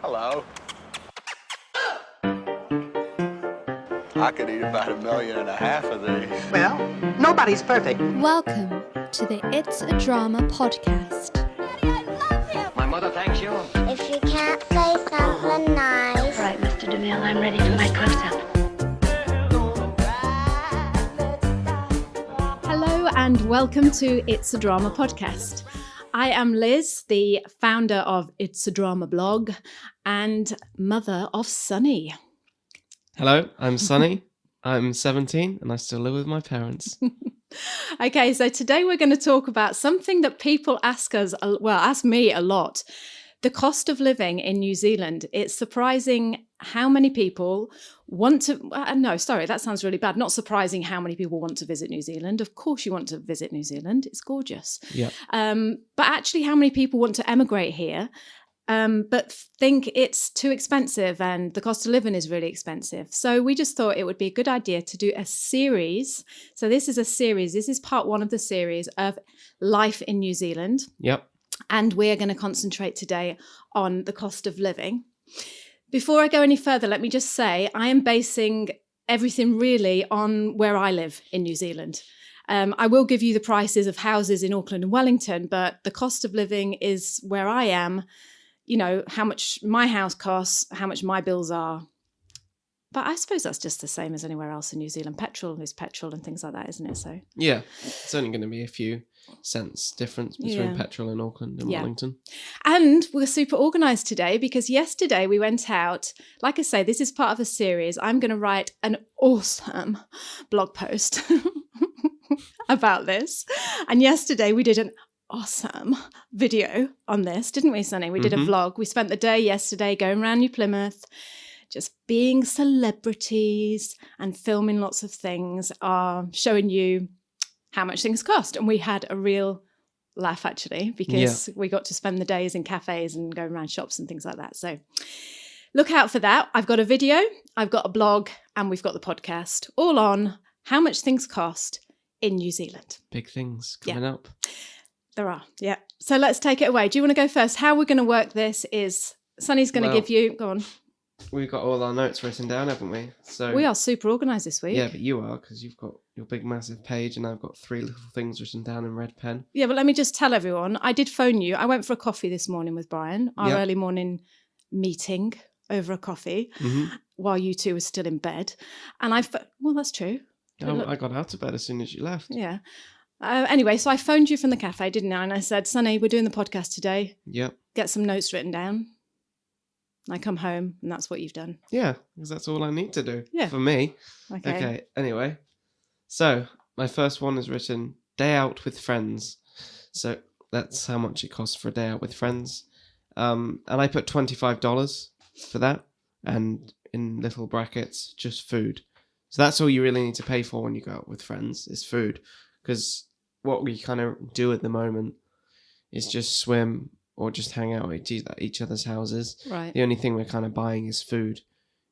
Hello. I could eat about 1.5 million of these. Well, nobody's perfect. Welcome to the It's a Drama podcast. Daddy, I love him. My mother thanks you. If you can't say something nice. All right, Mr. DeMille, I'm ready for my close-up. Hello and welcome to It's a Drama podcast. I am Liz, the founder of It's a Drama blog and mother of Sunny. Hello, I'm Sunny. I'm 17 and I still live with my parents. Okay, so today we're going to talk about something that people ask me a lot. The cost of living in New Zealand. It's surprising how many people want to... that sounds really bad. Not surprising how many people want to visit New Zealand. Of course you want to visit New Zealand. It's gorgeous. Yeah. But actually how many people want to emigrate here but think it's too expensive and the cost of living is really expensive. So we just thought it would be a good idea to do a series. So this is a series. This is part one of the series of life in New Zealand. Yep. And we're going to concentrate today on the cost of living. Before I go any further, let me just say I am basing everything really on where I live in New Zealand. I will give you the prices of houses in Auckland and Wellington, but the cost of living is where I am. You know, how much my house costs, how much my bills are. But I suppose that's just the same as anywhere else in New Zealand. Petrol is petrol and things like that, isn't it? So yeah, it's only going to be a few cents difference between petrol in Auckland and Wellington. And we're super organised today because yesterday we went out. Like I say, this is part of a series. I'm going to write an awesome blog post about this. And yesterday we did an awesome video on this, didn't we, Sunny? We did a vlog. We spent the day yesterday going around New Plymouth, just being celebrities and filming lots of things, showing you how much things cost. And we had a real laugh, actually, because we got to spend the days in cafes and going around shops and things like that. So look out for that. I've got a video, I've got a blog, and we've got the podcast all on how much things cost in New Zealand. Big things coming up. There are, yeah. So let's take it away. Do you want to go first? How we're going to work this is Sunny's going to give you... Go on. We've got all our notes written down, haven't we? So we are super organised this week. Yeah, but you are, because you've got your big massive page and I've got 3 little things written down in red pen. Yeah, but let me just tell everyone, I did phone you. I went for a coffee this morning with Brian, our early morning meeting over a coffee, while you two were still in bed. And well, that's true. I got out of bed as soon as you left. Yeah. Anyway, so I phoned you from the cafe, didn't I? And I said, Sunny, we're doing the podcast today. Yep. Get some notes written down. I come home and that's what you've done. Yeah, because that's all I need to do for me. Okay. Anyway. So, my first one is written, day out with friends. So, that's how much it costs for a day out with friends. And I put $25 for that. And in little brackets, just food. So that's all you really need to pay for when you go out with friends, is food. Because what we kind of do at the moment is just swim or just hang out at each other's houses. Right. The only thing we're kind of buying is food,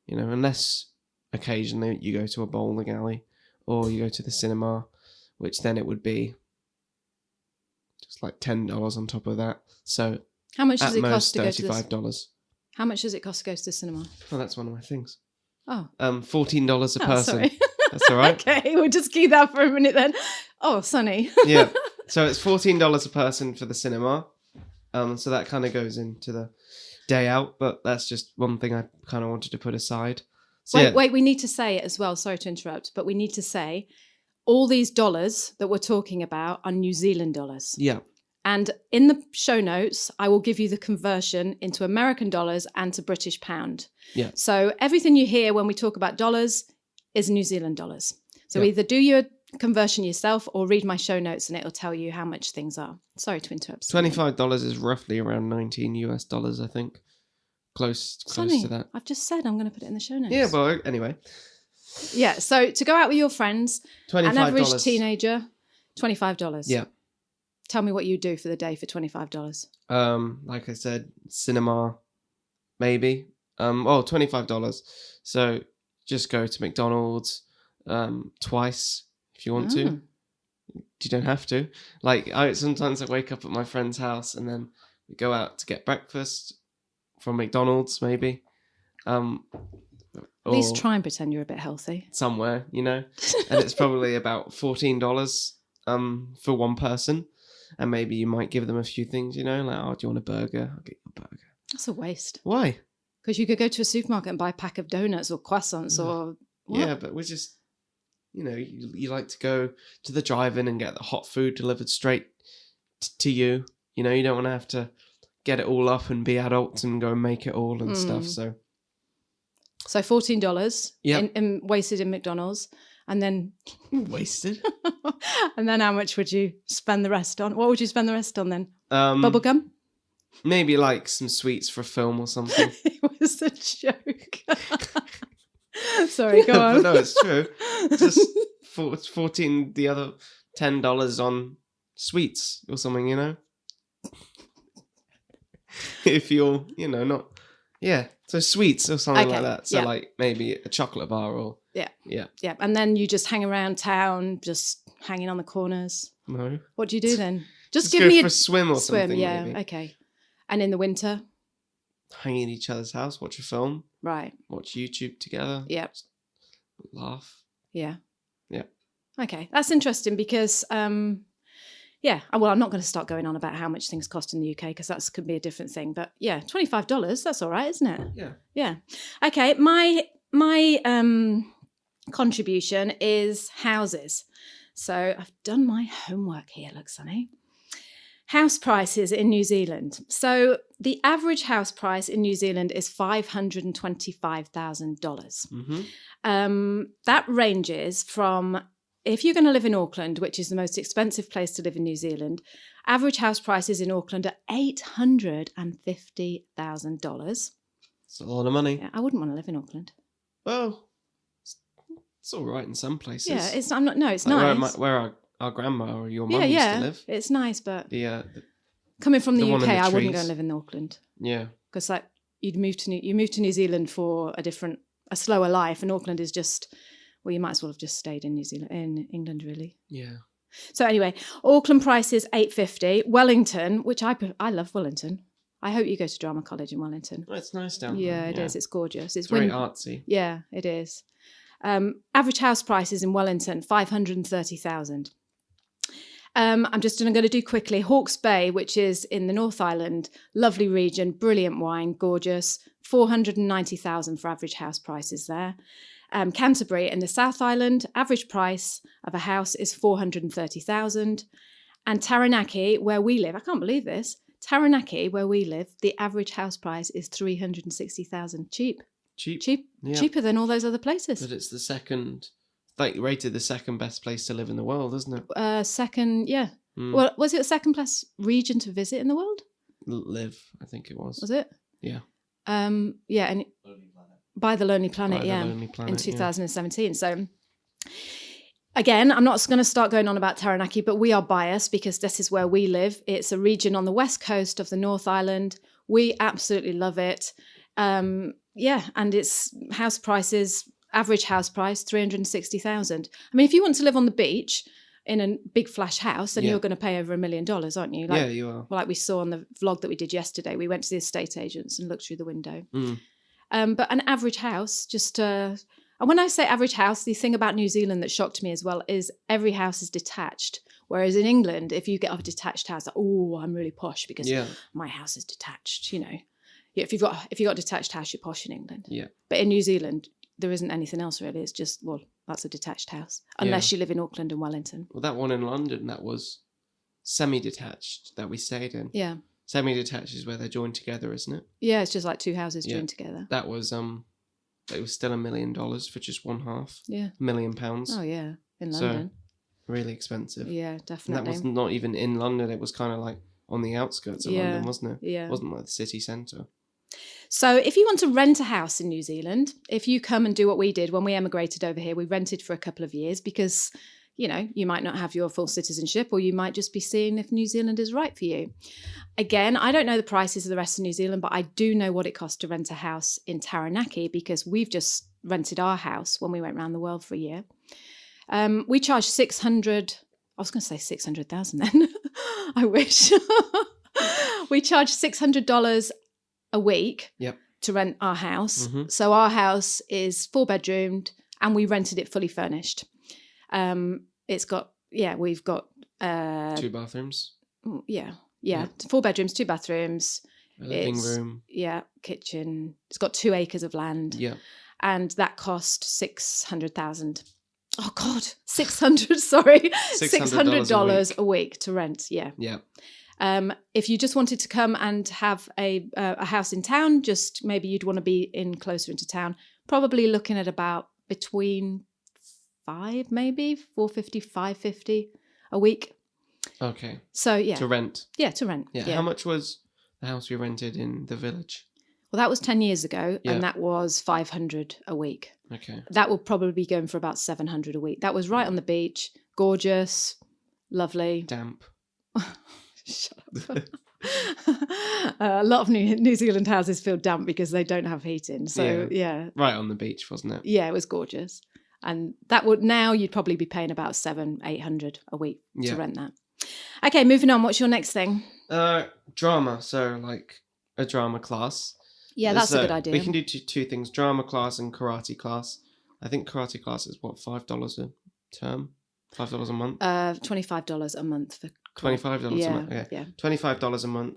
you know, unless occasionally you go to a bowling alley or you go to the cinema, which then it would be just like $10 on top of that. So how much does it cost to go to $35. How much does it cost to go to the cinema? Well, that's one of my things. Oh. $14 a person. Sorry. That's all right. Okay, we'll just keep that for a minute then. Oh, Sunny. Yeah. So it's $14 a person for the cinema. So that kind of goes into the day out, but that's just one thing I kind of wanted to put aside. So wait, we need to say it as well. Sorry to interrupt, but we need to say all these dollars that we're talking about are New Zealand dollars. Yeah. And in the show notes, I will give you the conversion into American dollars and to British pound. Yeah. So everything you hear when we talk about dollars is New Zealand dollars. So either do your conversion yourself or read my show notes and it'll tell you how much things are. Sorry to interrupt. $25 is roughly around $19 US, I think. Close Sunny, to that. I've just said I'm going to put it in the show notes. Yeah, well, anyway. Yeah, so to go out with your friends, $25. an average teenager, $25. Yeah. Tell me what you do for the day for $25. Like I said, cinema, maybe. $25. So just go to McDonald's twice if you want to. You don't have to. Like, sometimes I wake up at my friend's house and then we go out to get breakfast from McDonald's, maybe. At least try and pretend you're a bit healthy. Somewhere, you know. And it's probably about $14 for one person. And maybe you might give them a few things, you know, like, oh, do you want a burger? I'll get you a burger. That's a waste. Why? Because you could go to a supermarket and buy a pack of donuts or croissants or... What? Yeah, but we're just, you know, you like to go to the drive-in and get the hot food delivered straight to you. You know, you don't want to have to get it all up and be adults and go and make it all and stuff, so... So $14 Yep. in wasted in McDonald's. And then... Wasted? And then how much would you spend the rest on? What would you spend the rest on then? Bubblegum? Maybe like some sweets for a film or something. It was a joke. Sorry, go on. But no, it's true. Just 14, the other $10 on sweets or something, you know? If you're, you know, not... Yeah, so sweets or something like that. So like maybe a chocolate bar or... Yeah. And then you just hang around town, just hanging on the corners. No. What do you do then? Just go give me for a swim or something, Yeah, maybe. okay. And in the winter? Hang in each other's house, watch a film. Right. Watch YouTube together. Yep. Laugh. Yeah. Yeah. Okay, that's interesting because... yeah, well, I'm not going to start going on about how much things cost in the UK because that could be a different thing. But yeah, $25, that's all right, isn't it? Yeah. Yeah. Okay, my contribution is houses. So I've done my homework here, look, Sonny. House prices in New Zealand. So the average house price in New Zealand is $525,000. That ranges from... If you're going to live in Auckland, which is the most expensive place to live in New Zealand, average house prices in Auckland are $850,000. It's a lot of money. Yeah, I wouldn't want to live in Auckland. Well, it's all right in some places. Yeah, it's nice. Where our grandma or your mum used to live. It's nice, but The coming from the one UK, in the I wouldn't go trees. and live in Auckland yeah. because like you move to New Zealand for a slower life, and Auckland is just. Well, you might as well have just stayed in England, really. Yeah. So anyway, Auckland price is $850. Wellington, which I love Wellington. I hope you go to drama college in Wellington. Oh, it's nice down there. Yeah, it is. It's gorgeous. It's very artsy. Yeah, it is. Average house prices in Wellington, $530,000. I'm just going to do quickly. Hawke's Bay, which is in the North Island, lovely region, brilliant wine, gorgeous. $490,000 for average house prices there. Canterbury in the South Island, average price of a house is $430,000. And Taranaki, where we live, I can't believe this. Taranaki, where we live, the average house price is $360,000. Cheap. Yeah. Cheaper than all those other places. But it's the second, like rated the second best place to live in the world, isn't it? Second, yeah. Well, was it the second best region to visit in the world? Live, I think it was. Was it? Yeah. Yeah, and by the Lonely Planet, Lonely Planet, in 2017. So again, I'm not going to start going on about Taranaki, but we are biased because this is where we live. It's a region on the west coast of the North Island. We absolutely love it. Yeah, and it's house prices, average house price, $360,000. I mean, if you want to live on the beach in a big flash house, then you're going to pay over $1 million, aren't you? Like, yeah, you are. Like we saw on the vlog that we did yesterday. We went to the estate agents and looked through the window. But an average house, and when I say average house, the thing about New Zealand that shocked me as well is every house is detached. Whereas in England, if you get a detached house, like, oh, I'm really posh because my house is detached, you know. Yeah, if you've got a detached house, you're posh in England. Yeah. But in New Zealand, there isn't anything else really. It's just, well, that's a detached house. Unless you live in Auckland and Wellington. Well, that one in London, that was semi-detached that we stayed in. Yeah. Semi-detached is where they're joined together, isn't it? Yeah, it's just like two houses joined together. That was it was still $1 million for just one half. Yeah. £1 million. Oh yeah, in London. So, really expensive. Yeah, definitely. And that was not even in London. It was kind of like on the outskirts of London, wasn't it? Yeah. It wasn't like the city centre. So if you want to rent a house in New Zealand, if you come and do what we did when we emigrated over here, we rented for a couple of years because, you know, you might not have your full citizenship or you might just be seeing if New Zealand is right for you. Again, I don't know the prices of the rest of New Zealand, but I do know what it costs to rent a house in Taranaki because we've just rented our house when we went around the world for a year. We charged $600,000. I was going to say 600,000 then. I wish. We charged $600 a week Yep. to rent our house. Mhm. So our house is 4-bedroomed and we rented it fully furnished. We've got 2 bathrooms, yeah, Yeah. 4 bedrooms, 2 bathrooms. a living It's- room. Yeah, kitchen. It's got 2 acres of land. Yeah. And that cost 600,000. Oh God, 600. Sorry, $600 a week to rent. Yeah. Yeah. If you just wanted to come and have a house in town, just maybe you'd want to be in closer into town. Probably looking at about between 450, 550 a week. Okay. So yeah, To rent. yeah, to rent. Yeah. How much was the house we rented in the village? Well, that was 10 years ago, Yeah. and that was 500 a week. Okay. That will probably be going for about 700 a week. That was right on the beach, gorgeous, lovely. Damp. Shut up. A lot of New Zealand houses feel damp because they don't have heating. So yeah, Right on the beach, wasn't it? yeah, it was gorgeous. And that would now you'd probably be paying about 700-800 a week Yeah. to rent that. Okay, moving on. What's your next thing? Drama. So like a drama class. Yeah, that's a good idea. We can do two things: drama class and karate class. I think karate class is what, $5 a term, $5 a month. $25 a month for $25 a month. Okay. Yeah, $25 a month.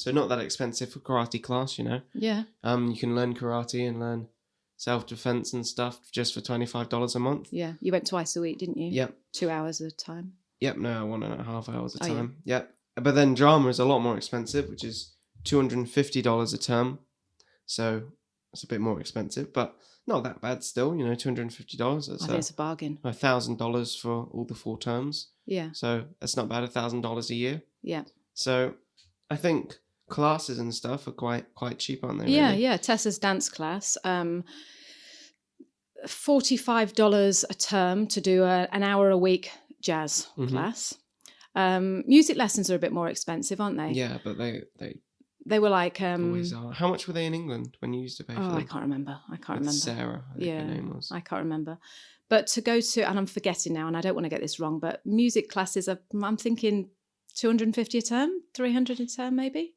So not that expensive for karate class, you know. yeah. You can learn karate and learn self-defense and stuff just for $25 a month. Yeah, you went twice a week, didn't you? Yep. 2 hours at a time. Yep. No, 1.5 hours a Oh, yeah. time. Yep. But then drama is a lot more expensive, which is $250 a term. So it's a bit more expensive, but not that bad still. You know, $250. I think it's a bargain. $1,000 for all the 4 terms. Yeah, So that's not bad. $1,000 a year. yeah. So I think classes and stuff are quite cheap, aren't they? Yeah, really? yeah. Tessa's dance class, $45 a term to do an hour a week jazz Mhm. class. Music lessons are a bit more expensive, aren't they? Yeah, but they They were like, always are. How much were they in England when you used to pay for oh, them? I can't remember. With Sarah, I think Yeah, her name was. I can't remember. But to go to, and I'm forgetting now, and I don't want to get this wrong, but music classes are, I'm thinking 250 a term, 300 a term, maybe?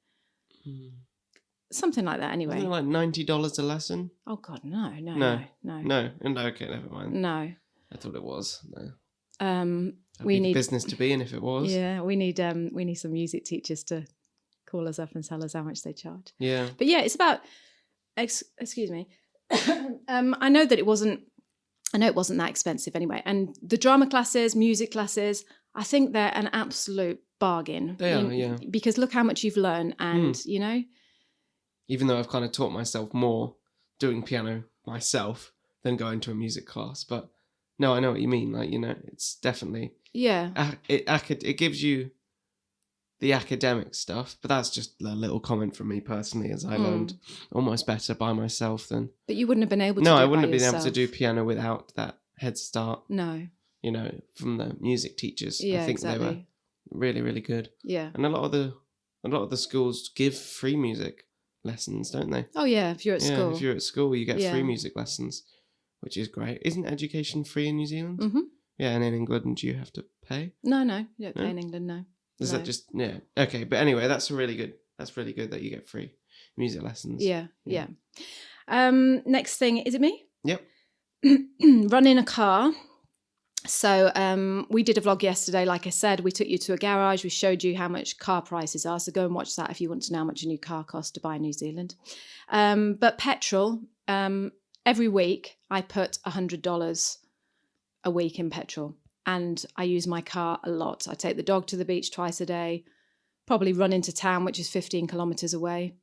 Something like that, anyway. Wasn't it like $90 a lesson? Oh, God, no. No. Okay, never mind. No. I thought it was. No. That'd We be the need business to be in if it was. Yeah, we need some music teachers to call us up and tell us how much they charge. Yeah. But yeah, it's about excuse me. I know it wasn't that expensive anyway. And the drama classes, music classes, I think they're an absolute bargain. They are, yeah. Because look how much you've learned, and you know. Even though I've kind of taught myself more doing piano myself than going to a music class, but no, I know what you mean. Like, you know, it's definitely it gives you the academic stuff, but that's just a little comment from me personally, as I learned almost better by myself than. But you wouldn't have been able to. No, do I it wouldn't by have been able yourself. to do piano without that head start. No. You know, from the music teachers. Yeah, I think they were exactly. really, really good. Yeah. And a lot of the schools give free music lessons, don't they? Oh yeah, if you're at Yeah, school. if you're at school, you get Yeah. free music lessons, which is great. Isn't education free in New Zealand? Mm-hmm. Yeah, and in England, you have to pay. No, you don't No? pay in England, no. Is No. that just Okay, but anyway, that's really good that you get free music lessons. Yeah. Next thing, is it me? Yep. Running a car. So we did a vlog yesterday. Like I said, we took you to a garage. We showed you how much car prices are. So go and watch that if you want to know how much a new car costs to buy in New Zealand. But petrol, every week I put $100 a week in petrol. And I use my car a lot. I take the dog to the beach twice a day, probably run into town, which is 15 kilometres away,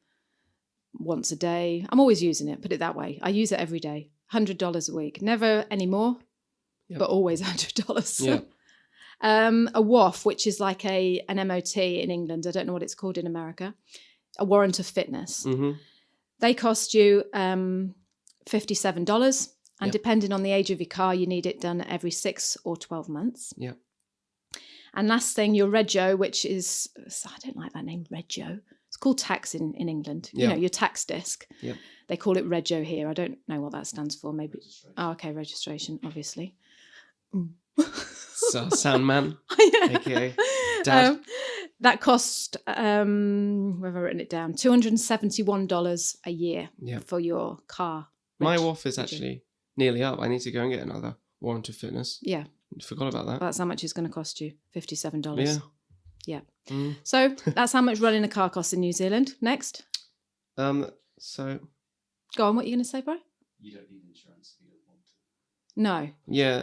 once a day. I'm always using it, put it that way. I use it every day, $100 a week. Never any more, but always $100. Yeah. A WOF, which is like an MOT in England. I don't know what it's called in America. A warrant of fitness. Mm-hmm. They cost you $57. And depending on the age of your car, you need it done every 6 or 12 months. Yeah. And last thing, your Rego, which is, I don't like that name, Rego. It's called tax in England. Yeah. You know, your tax disc. Yeah. They call it Rego here. I don't know what that stands for. Maybe. Oh, okay, registration, obviously. So, sound man, Yeah. aka Dad. That cost, where have I written it down? $271 a year for your car. My WOF is actually nearly up. I need to go and get another warrant of fitness. Yeah. Forgot about that. That's how much it's going to cost you, $57. Yeah. Yeah. Mm. So that's how much running a car costs in New Zealand. Next. So. Go on, what are you going to say, bro? You don't need insurance if you don't want to. No. Yeah.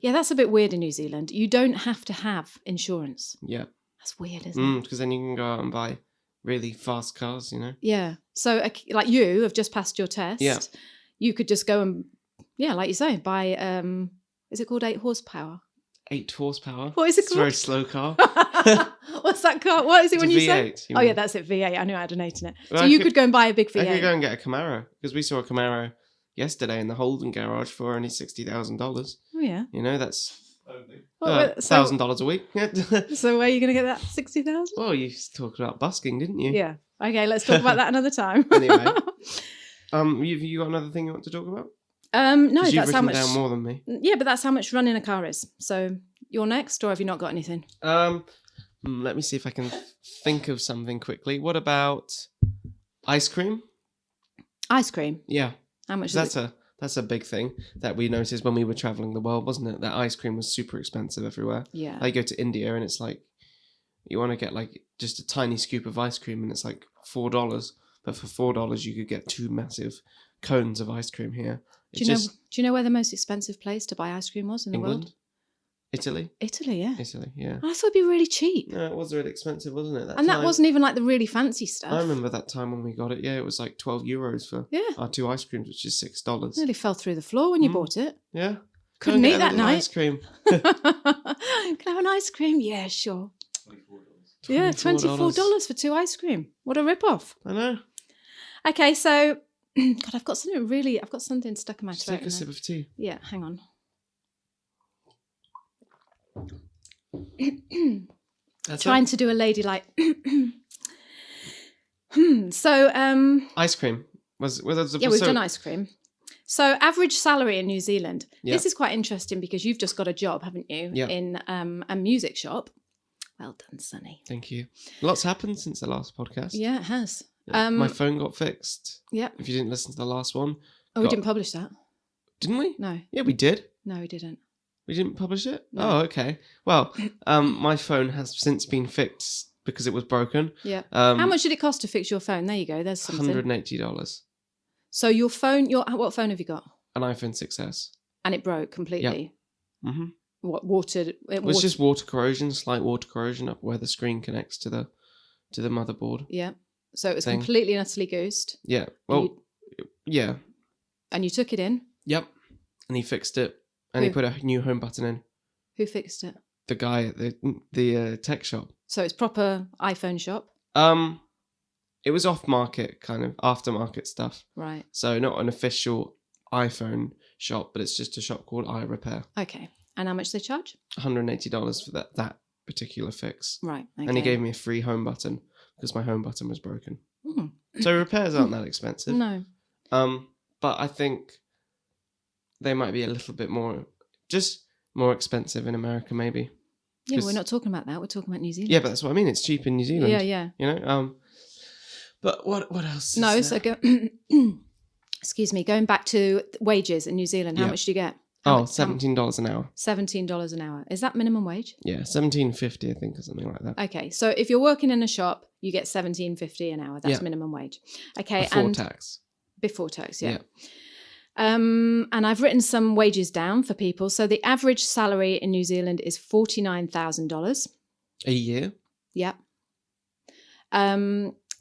Yeah, that's a bit weird in New Zealand. You don't have to have insurance. Yeah. That's weird, isn't it? Because then you can go out and buy really fast cars, you know? Yeah. So, like you have just passed your test. Yeah. You could just go and, like you say, buy, is it called 8 horsepower? 8 horsepower. What is it It's a called? very slow car. What's that car? What is it It's when a you V8, say? you Oh, yeah, mean. that's it, V8. I knew I had an 8 in it. Well, so I you could- could go and buy a big V8. I could go and get a Camaro because we saw a Camaro yesterday in the Holden garage for only $60,000. Oh, yeah. You know, that's So $1,000 a week. where are you going to get that? 60,000? Well, you talked about busking, didn't you? Yeah. Okay, let's talk about that another time. Anyway. You got another thing you want to talk about? No, 'Cause you've that's how written much. down more than me. Yeah, but that's how much running a car is. So you're next, or have you not got anything? Let me see if I can think of something quickly. What about ice cream? Ice cream. Yeah, How much is it? that's a big thing that we noticed when we were traveling the world, wasn't it? That ice cream was super expensive everywhere. Yeah. I go to India and it's like you want to get like just a tiny scoop of ice cream and it's like $4, but for $4 you could get 2 massive cones of ice cream here. Do you know where the most expensive place to buy ice cream was in the England? world? Italy? Italy, yeah. Italy, yeah. I thought it'd be really cheap. No, it was really expensive, wasn't it? And that wasn't even like the really fancy stuff. I remember that time when we got it. Yeah, it was like €12 for our 2 ice creams, which is $6. Nearly fell through the floor when you bought it. Yeah. Couldn't Go and eat get a that little night. Ice cream. Can I have an ice cream? Yeah, sure. $24. Yeah, $24 for 2 ice cream. What a rip-off. I know. Okay, so God, I've got something stuck in my Just throat. take a sip of tea. Yeah, hang on. That's Trying it. to do a ladylike. So Ice cream. yeah, we've done ice cream. So average salary in New Zealand. Yeah. This is quite interesting because you've just got a job, haven't you? Yeah. In a music shop. Well done, Sonny. Thank you. Lots happened since the last podcast. Yeah, it has. My phone got fixed. Yeah. If you didn't listen to the last one. Oh, we didn't publish that. Didn't we? No. Yeah, we did. No, we didn't. We didn't publish it? No. Oh, okay. Well, my phone has since been fixed because it was broken. Yeah. How much did it cost to fix your phone? There you go. There's something. $180. So your phone, what phone have you got? An iPhone 6S. And it broke completely. Yeah. Mm-hmm. What watered? It was just water corrosion, slight water corrosion up where the screen connects to the motherboard. Yeah. So it was thing. completely and utterly goosed. Yeah. Well, yeah. And you took it in. Yep. And he fixed it, and he put a new home button in. Who fixed it? The guy at the tech shop. So it's proper iPhone shop. It was off market, kind of aftermarket stuff. Right. So not an official iPhone shop, but it's just a shop called iRepair. Okay. And how much they charge? $180 for that particular fix. Right. Okay. And he gave me a free home button because my home button was broken. Mm. So repairs aren't that expensive. No. But I think they might be a little bit more expensive in America, maybe. Yeah, we're not talking about that. We're talking about New Zealand. Yeah, but that's what I mean. It's cheap in New Zealand. Yeah, yeah. You know. But what else? No, is so there? excuse me. Going back to wages in New Zealand, how much do you get? $17 an hour. $17 an hour. Is that minimum wage? Yeah, $17.50, I think, or something like that. Okay, so if you're working in a shop, you get $17.50 an hour. That's minimum wage. Okay, Before tax. Before tax, yeah. And I've written some wages down for people. So the average salary in New Zealand is $49,000 a year. Yeah.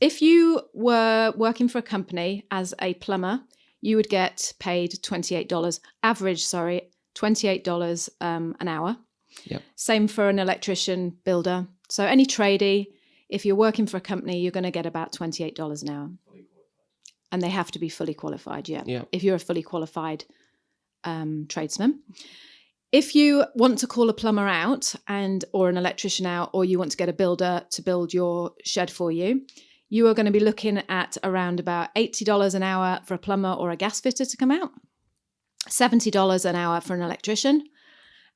If you were working for a company as a plumber, you would get paid $28 $28 an hour. Yep. Same for an electrician, builder. So any tradie, if you're working for a company, you're going to get about $28 an hour. And they have to be fully qualified, yeah. If you're a fully qualified tradesman. If you want to call a plumber out or an electrician out, or you want to get a builder to build your shed for you, you are going to be looking at around about $80 an hour for a plumber or a gas fitter to come out, $70 an hour for an electrician,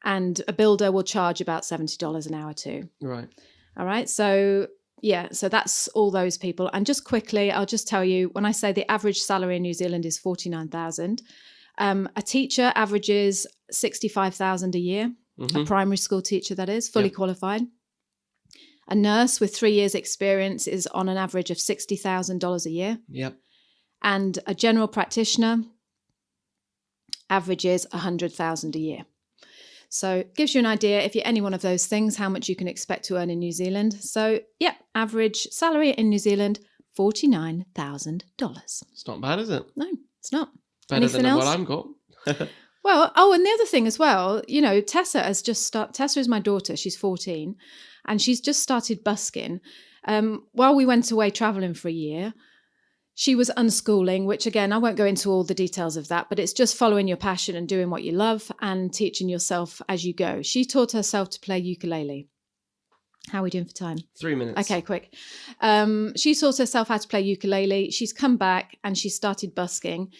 and a builder will charge about $70 an hour too. Right. All right. So that's all those people. And just quickly, I'll just tell you, when I say the average salary in New Zealand is 49,000, a teacher averages 65,000 a year, a primary school teacher, that is, fully qualified. A nurse with 3 years experience is on an average of $60,000 a year. Yep. And a general practitioner averages 100,000 a year. So it gives you an idea, if you're any one of those things, how much you can expect to earn in New Zealand. So, average salary in New Zealand, $49,000. It's not bad, is it? No, it's not. Better Anything than else? what I've got. Well, and the other thing as well, Tessa has just started. Tessa is my daughter. She's 14 and she's just started busking. While we went away traveling for a year, she was unschooling, which again, I won't go into all the details of that, but it's just following your passion and doing what you love and teaching yourself as you go. She taught herself to play ukulele. How are we doing for time? 3 minutes. Okay, quick. She taught herself how to play ukulele. She's come back and she started busking.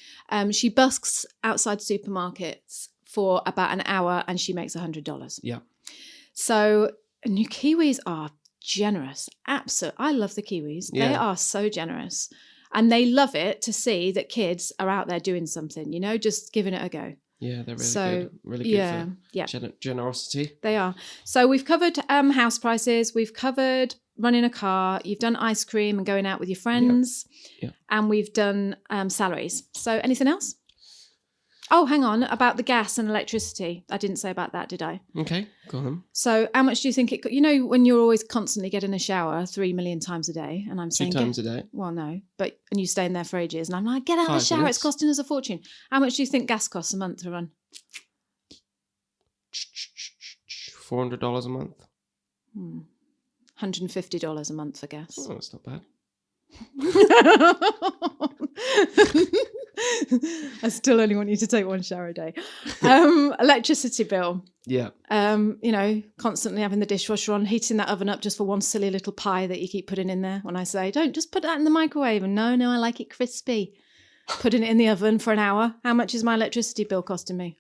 She busks outside supermarkets for about an hour and she makes $100. Yeah. So new Kiwis are generous. Absolutely. I love the Kiwis. Yeah. They are so generous. And they love it to see that kids are out there doing something, just giving it a go. Yeah, they're really So, good. Really good yeah. for generosity. They are. So we've covered house prices. We've covered running a car. You've done ice cream and going out with your friends. Yeah. And we've done salaries. So anything else? Oh, hang on. About the gas and electricity. I didn't say about that, did I? Okay, go on. So how much do you think it could? When you're always constantly getting a shower 3 million times a day, and I'm saying 2 times a day. Well, no, and you stay in there for ages, and I'm like, get out of the 5 shower. minutes. It's costing us a fortune. How much do you think gas costs a month to run? $400 a month. $150 a month for gas. Oh, that's not bad. I still only want you to take 1 shower a day. Electricity bill. Yeah. Constantly having the dishwasher on, heating that oven up just for one silly little pie that you keep putting in there. When I say, don't just put that in the microwave. And no, I like it crispy. Putting it in the oven for an hour. How much is my electricity bill costing me?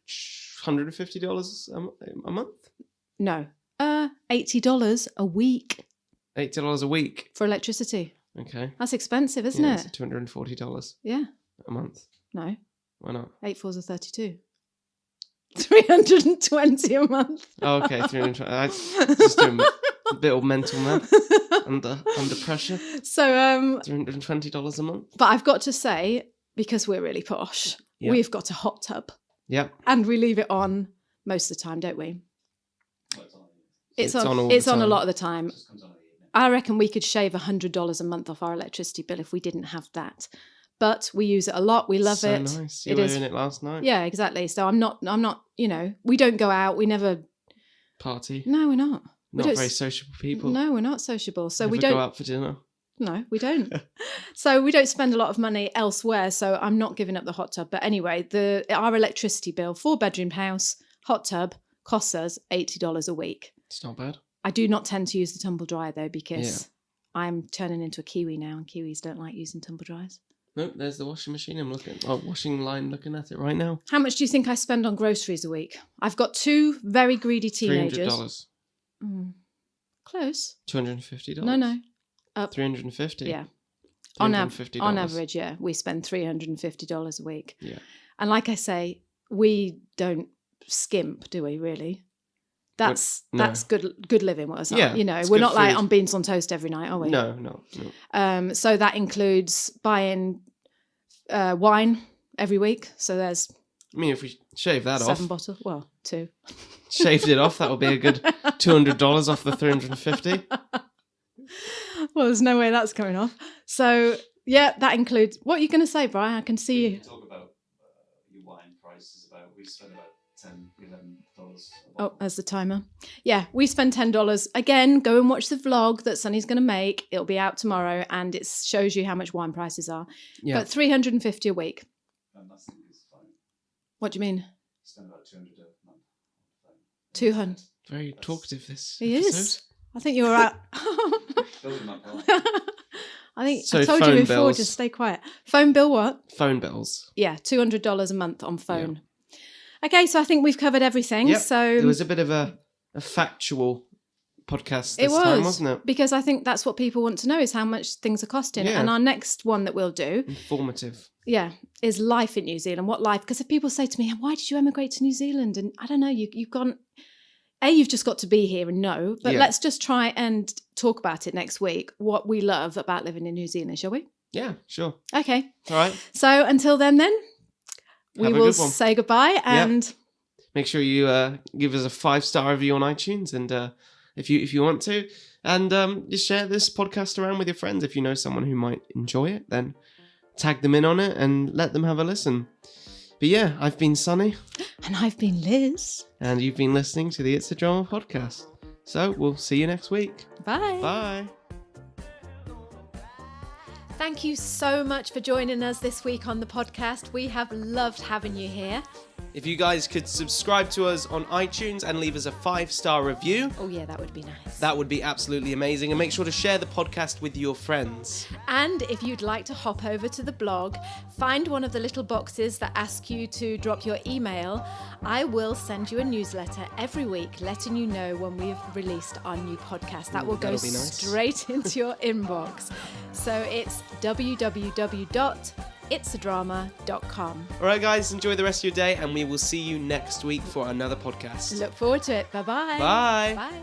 $150 a month? No. $80 a week. $80 a week. For electricity. Okay. That's expensive, isn't Yeah, it? it's $240 Yeah. a month. No. Why not? 8 4s are 32. 320 a month. Oh, okay, 320. I just doing a bit of mental math under pressure. So $320 a month. but I've got to say, because we're really posh, Yeah. we've got a hot tub. Yep. And we leave it on most of the time, don't we? It's on all the a time. lot of the time. Just comes on at the evening. I reckon we could shave $100 a month off our electricity bill if we didn't have that. But we use it a lot. We love so it. Nice. You It were is. in it last night. Yeah, exactly. So I'm not, we don't go out. We never, Party. no, we're not. We Not don't very s- sociable people. No, we're not sociable. So Never we go don't, out for dinner. no, we don't. So we don't spend a lot of money elsewhere. So I'm not giving up the hot tub. But anyway, our electricity bill, 4-bedroom house, hot tub, costs us $80 a week. It's not bad. I do not tend to use the tumble dryer though, because I'm turning into a Kiwi now, and Kiwis don't like using tumble dryers. Nope, there's the washing machine. Washing line looking at it right now. How much do you think I spend on groceries a week? I've got 2 very greedy teenagers. $300. Close. $250. No. $350. Yeah. On $350. average, yeah, we spend $350 a week. Yeah. And like I say, we don't skimp, do we? Really? That's good living. What is that? Yeah, it's we're good not like food. on beans on toast every night, are we? No. So that includes buying wine every week. So there's I mean, if we shave that 7 off, bottles. Well, 2. shaved it off, that would be a good $200 off the $350. Well, there's no way that's coming off. So yeah, that includes. What are you going to say, Brian? I can see We you. can talk about your wine prices. We spend about $10-11. Oh, there's the timer. Yeah, we spend $10. Again, go and watch the vlog that Sunny's going to make. It'll be out tomorrow, and it shows you how much wine prices are. Yeah. But $350 a week. And that's fine. What do you mean? Spend about $200 a month. 200. Very talkative, this He episode. is. I think you're out. Building up, I think So I told you phone before bills. to stay quiet. Phone bill, what? Phone bills. Yeah, $200 a month on phone. Okay, so I think we've covered everything. Yep. So There was a bit of a factual podcast It this time, wasn't it? because I think that's what people want to know is how much things are costing. Yeah. And our next one that we'll do, Informative. is life in New Zealand. What life? Because if people say to me, "Why did you emigrate to New Zealand?" and I don't know, you've gone. You've just got to be here and know. But let's just try and talk about it next week. What we love about living in New Zealand, shall we? Yeah, sure. Okay. All right. So until then, we Have a will good one. say goodbye and. Make sure you give us a 5-star review on iTunes, and if you want to, and just share this podcast around with your friends. If you know someone who might enjoy it, then tag them in on it and let them have a listen. But yeah, I've been Sunny, And I've been Liz. and you've been listening to the It's a Drama podcast. So we'll see you next week. Bye. Bye. Thank you so much for joining us this week on the podcast. We have loved having you here. If you guys could subscribe to us on iTunes and leave us a 5-star review, Oh yeah, that would be nice. that would be absolutely amazing. And make sure to share the podcast with your friends. And if you'd like to hop over to the blog, find one of the little boxes that ask you to drop your email. I will send you a newsletter every week letting you know when we've released our new podcast. That will go that'll be nice. straight into your inbox. So it's www.itsadrama.com. All right, guys, enjoy the rest of your day, and we will see you next week for another podcast. Look forward to it. Bye-bye. Bye. Bye.